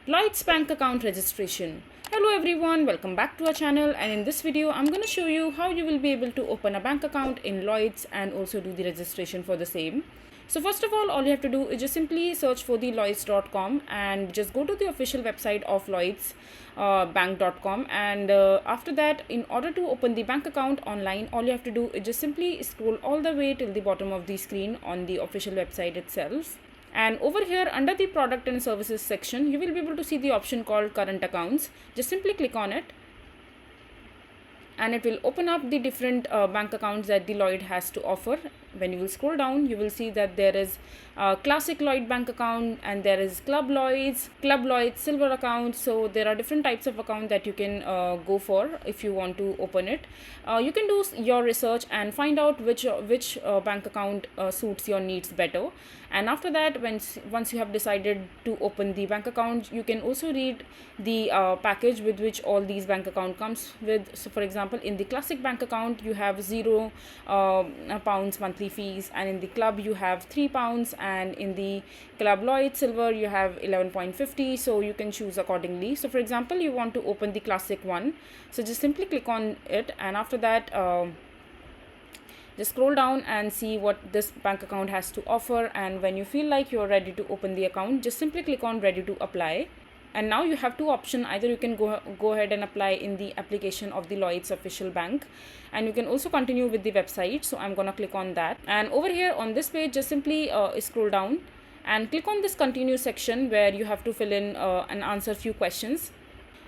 Lloyds bank account registration. Hello everyone, welcome back to our channel, and in this video I'm going to show you how you will be able to open a bank account in Lloyds and also do the registration for the same. So first of all you have to do is just simply search for the lloyds.com and just go to the official website of Lloyds bank.com, and after that, in order to open the bank account online, all you have to do is just simply scroll all the way till the bottom of the screen on the official website itself. And over here under the product and services section, you will be able to see the option called current accounts. Just simply click on it and it will open up the different bank accounts that the Lloyd has to offer. When you will scroll down, you will see that there is classic Lloyd bank account, and there is Club Lloyds silver account. So there are different types of account that you can go for if you want to open it. You can do your research and find out which bank account suits your needs better. And after that, once you have decided to open the bank account, you can also read the package with which all these bank account comes with. So for example, in the classic bank account you have £0 monthly fees, and in the club you have £3, and in the Club Lloyd silver you have 11.50. so you can choose accordingly. So for example, you want to open the classic one, so just simply click on it, and after that just scroll down and see what this bank account has to offer. And when you feel like you're ready to open the account, just simply click on ready to apply. And now you have two options. Either you can go ahead and apply in the application of the Lloyds official bank, and you can also continue with the website. So I'm gonna click on that, and over here on this page, just simply scroll down and click on this continue section, where you have to fill in and answer few questions.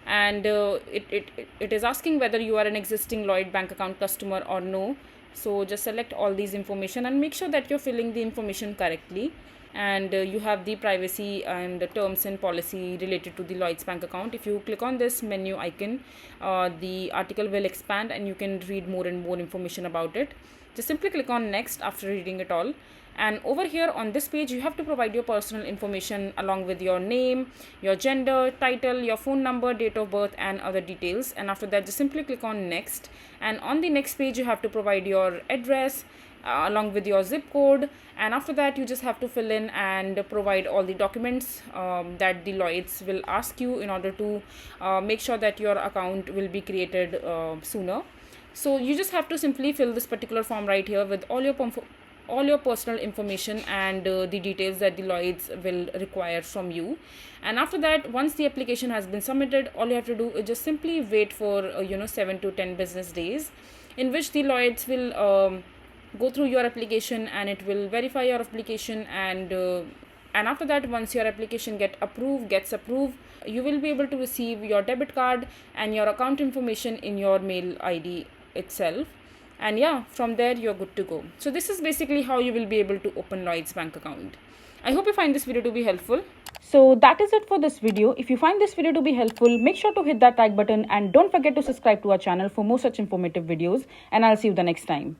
And it is asking whether you are an existing Lloyd bank account customer or no. So just select all these information and make sure that you're filling the information correctly. And you have the privacy and the terms and policy related to the Lloyds bank account. If you click on this menu icon, the article will expand and you can read more and more information about it. Just simply click on next after reading it all. And over here on this page, you have to provide your personal information along with your name, your gender, title, your phone number, date of birth, and other details. And after that, just simply click on next. And on the next page, you have to provide your address along with your zip code. And after that, you just have to fill in and provide all the documents that the Lloyds will ask you in order to make sure that your account will be created sooner. So you just have to simply fill this particular form right here with all your personal information and the details that the Lloyds will require from you. And after that, once the application has been submitted, all you have to do is just simply wait for 7 to 10 business days, in which the Lloyds will go through your application and it will verify your application. And after that, once your application gets approved, you will be able to receive your debit card and your account information in your mail ID itself. And yeah, from there you're good to go. So this is basically how you will be able to open Lloyds bank account. I hope you find this video to be helpful. So that is it for this video. If you find this video to be helpful, make sure to hit that like button and don't forget to subscribe to our channel for more such informative videos, and I'll see you the next time.